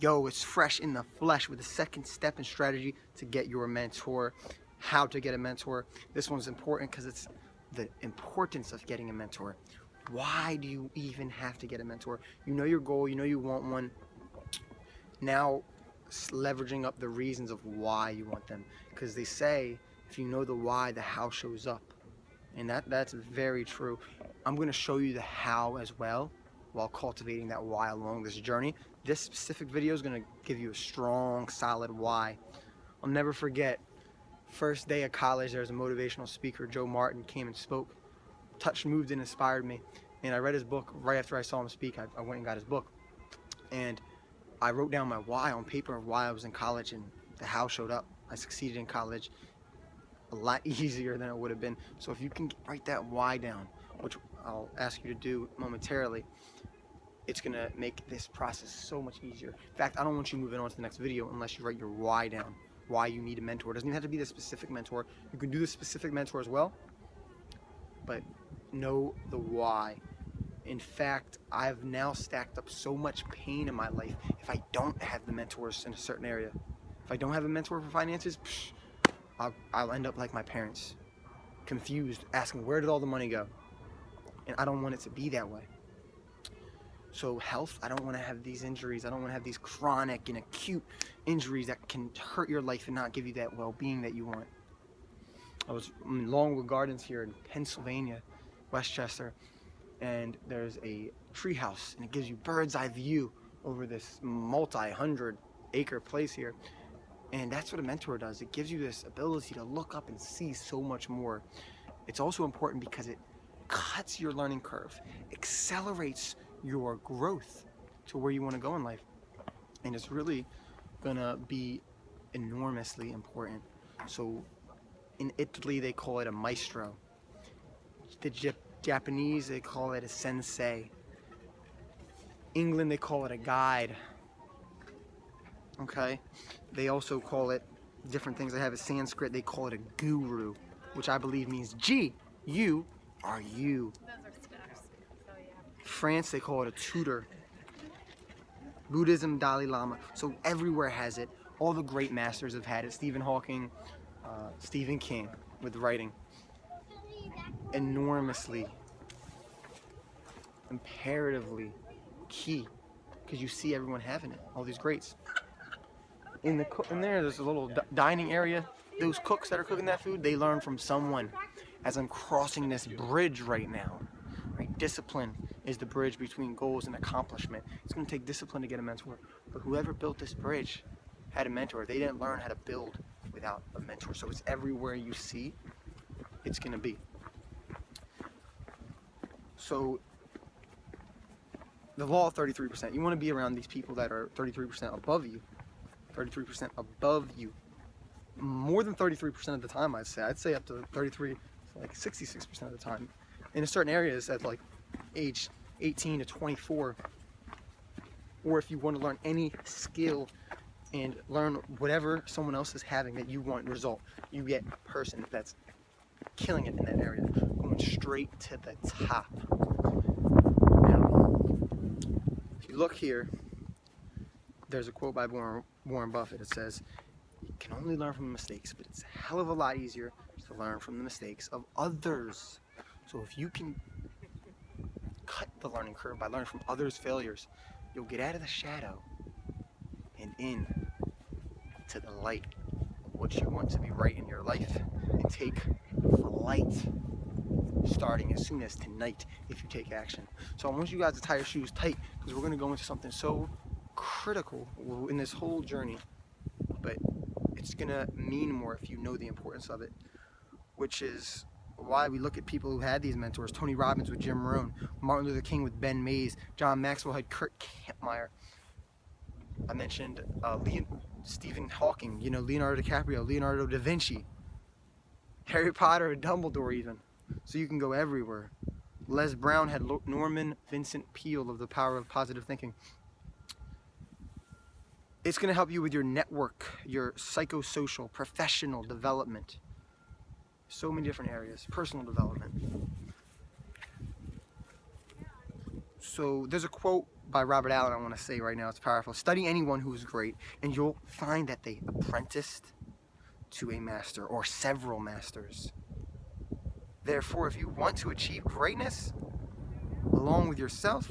Yo, it's fresh in the flesh with the second step and strategy to get your mentor. How to get a mentor. This one's important because it's the importance of getting a mentor. Why do you even have to get a mentor? You know your goal, you know you want one. Now leveraging up the reasons of why you want them, because they say if you know the why, the how shows up, and that's very true. I'm going to show you the how as well while cultivating that why along this journey. This specific video is going to give you a strong, solid why. I'll never forget, first day of college, there was a motivational speaker, Joe Martin, came and spoke. Touched, moved, and inspired me. And I read his book right after I saw him speak. I went and got his book. And I wrote down my why on paper of why I was in college, and the how showed up. I succeeded in college a lot easier than it would have been. So if you can write that why down, which I'll ask you to do momentarily, it's going to make this process so much easier. In fact, I don't want you moving on to the next video unless you write your why down. Why you need a mentor. It doesn't even have to be the specific mentor. You can do the specific mentor as well, but know the why. In fact, I've now stacked up so much pain in my life if I don't have the mentors in a certain area. If I don't have a mentor for finances, I'll end up like my parents, confused, asking where did all the money go? And I don't want it to be that way. So health, I don't want to have these injuries. I don't want to have these chronic and acute injuries that can hurt your life and not give you that well-being that you want. I was in Longwood Gardens here in Pennsylvania, Westchester, and there's a tree house, and it gives you bird's eye view over this multi-hundred-acre place here. And that's what a mentor does. It gives you this ability to look up and see so much more. It's also important because it cuts your learning curve, accelerates your growth to where you want to go in life. And it's really gonna be enormously important. So in Italy, they call it a maestro. The Japanese, they call it a sensei. England, they call it a guide. Okay? They also call it different things. They have a Sanskrit, they call it a guru, which I believe means G, you are you. Those are steps. So yeah. France, they call it a tutor. Buddhism, Dalai Lama. So everywhere has it. All the great masters have had it. Stephen Hawking, Stephen King with writing. Enormously, imperatively key, because you see everyone having it. All these greats. In there's a little dining area. Those cooks that are cooking that food, they learn from someone. As I'm crossing this bridge right now, right? Discipline is the bridge between goals and accomplishment. It's going to take discipline to get a mentor, but whoever built this bridge had a mentor. They didn't learn how to build without a mentor. So it's everywhere you see, it's going to be. So the law of 33%, you want to be around these people that are 33% above you. 33% above you. More than 33% of the time, I'd say up to 33, like 66% of the time. In certain areas at like age 18 to 24, or if you want to learn any skill and learn whatever someone else is having that you want result, you get a person that's killing it in that area, going straight to the top. Now, if you look here, there's a quote by Warren Buffett. It says, you can only learn from mistakes, but it's a hell of a lot easier to learn from the mistakes of others. So if you can cut the learning curve by learning from others' failures, you'll get out of the shadow and in to the light of what you want to be right in your life, and take flight starting as soon as tonight if you take action. So I want you guys to tie your shoes tight, because we're going to go into something so critical in this whole journey, but it's going to mean more if you know the importance of it, which is why we look at people who had these mentors. Tony Robbins with Jim Rohn, Martin Luther King with Ben Mays, John Maxwell had Kurt Kampmeyer. I mentioned Stephen Hawking, Leonardo DiCaprio, Leonardo da Vinci, Harry Potter, Dumbledore even. So you can go everywhere. Les Brown had Norman Vincent Peale of The Power of Positive Thinking. It's going to help you with your network, your psychosocial, professional development. So many different areas. Personal development. So there's a quote by Robert Allen I want to say right now. It's powerful. Study anyone who is great, and you'll find that they apprenticed to a master or several masters. Therefore, if you want to achieve greatness along with yourself,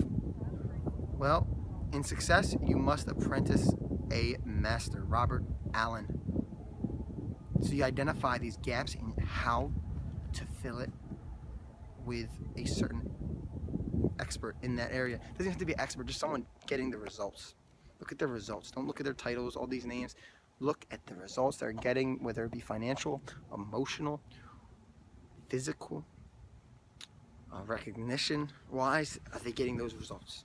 well, in success, you must apprentice a master. Robert Allen. So you identify these gaps in how to fill it with a certain expert in that area. It doesn't have to be an expert, just someone getting the results. Look at their results. Don't look at their titles, all these names. Look at the results they're getting, whether it be financial, emotional, physical, recognition wise. Are they getting those results?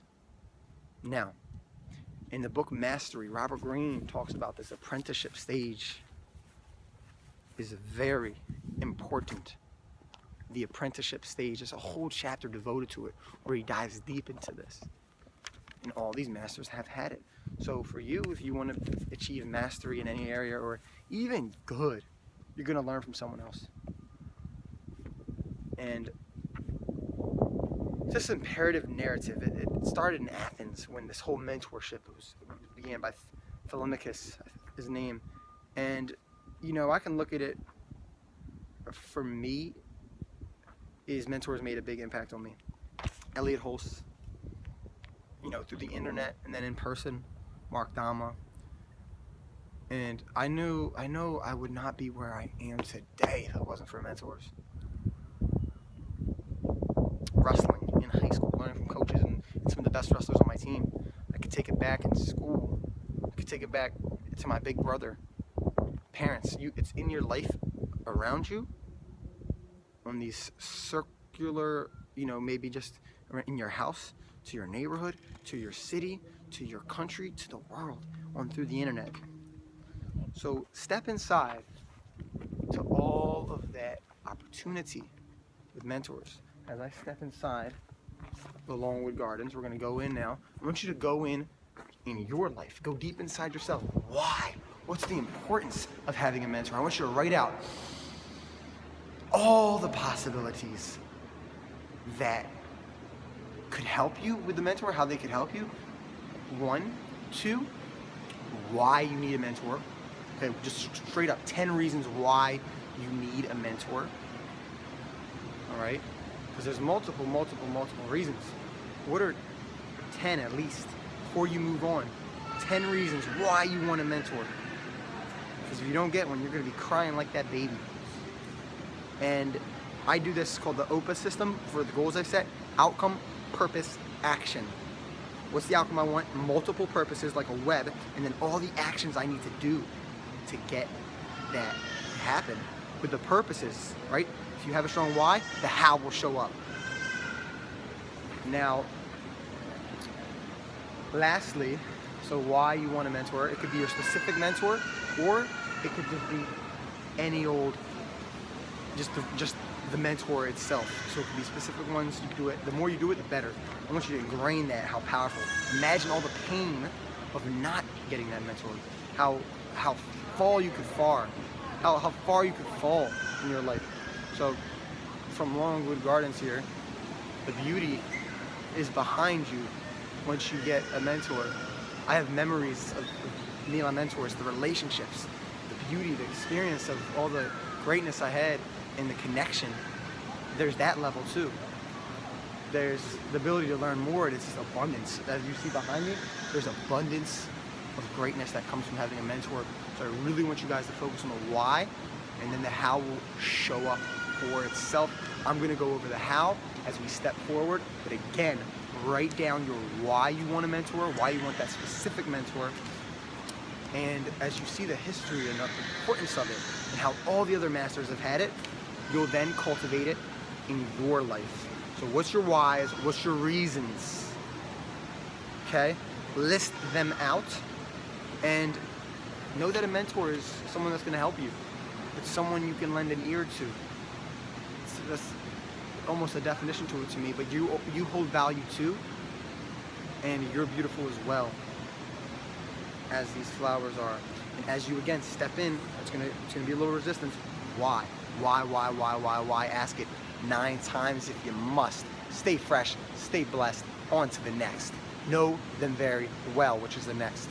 Now, in the book Mastery, Robert Greene talks about this apprenticeship stage is very important. The apprenticeship stage is a whole chapter devoted to it where he dives deep into this. And all these masters have had it. So for you, if you want to achieve mastery in any area or even good, you're going to learn from someone else. And this imperative narrative, it started in Athens when this whole mentorship began by Philomachus, his name. And, you know, I can look at it, for me, his mentors made a big impact on me. Elliot Hulse, you know, through the internet and then in person, Mark Dama. And I know I would not be where I am today if it wasn't for mentors. Wrestling in high school, learning from coaches and some of the best wrestlers on my team. I could take it back in school. I could take it back to my big brother. Parents, it's in your life around you on these circular, you know, maybe just in your house, to your neighborhood, to your city, to your country, to the world, on through the internet. So step inside to all of that opportunity with mentors. As I step inside the Longwood Gardens, we're going to go in now. I want you to go in your life. Go deep inside yourself. Why? What's the importance of having a mentor? I want you to write out all the possibilities that could help you with the mentor, how they could help you. 1, 2, why you need a mentor. Okay, just straight up 10 reasons why you need a mentor. All right, because there's multiple reasons. What are 10 at least before you move on? 10 reasons why you want a mentor. Because if you don't get one, you're going to be crying like that baby. And I do this called the OPA system for the goals I've set. Outcome, purpose, action. What's the outcome I want? Multiple purposes like a web, and then all the actions I need to do to get that to happen. With the purposes, right? If you have a strong why, the how will show up. Now, lastly, so why you want a mentor. It could be your specific mentor, or it could just be any old, just the mentor itself. So it could be specific ones. You can do it. The more you do it, the better. I want you to ingrain that, how powerful. Imagine all the pain of not getting that mentor. How far you could fall. How far you could fall in your life. So from Longwood Gardens here, the beauty is behind you once you get a mentor. I have memories of me and my mentors, the relationships, the beauty, the experience of all the greatness I had and the connection. There's that level too. There's the ability to learn more. It's just abundance. As you see behind me, there's abundance of greatness that comes from having a mentor. So I really want you guys to focus on the why, and then the how will show up for itself. I'm going to go over the how as we step forward, but again, write down your why you want a mentor, why you want that specific mentor, and as you see the history and the importance of it and how all the other masters have had it, you'll then cultivate it in your life. So what's your whys? What's your reasons? Okay? List them out and know that a mentor is someone that's going to help you. It's someone you can lend an ear to. That's almost a definition to it to me, but you hold value too, and you're beautiful as well as these flowers are. And as you again step in, it's gonna be a little resistance. Why? Why? Ask it 9 times if you must. Stay fresh, stay blessed. on to the next. Know them very well, which is the next.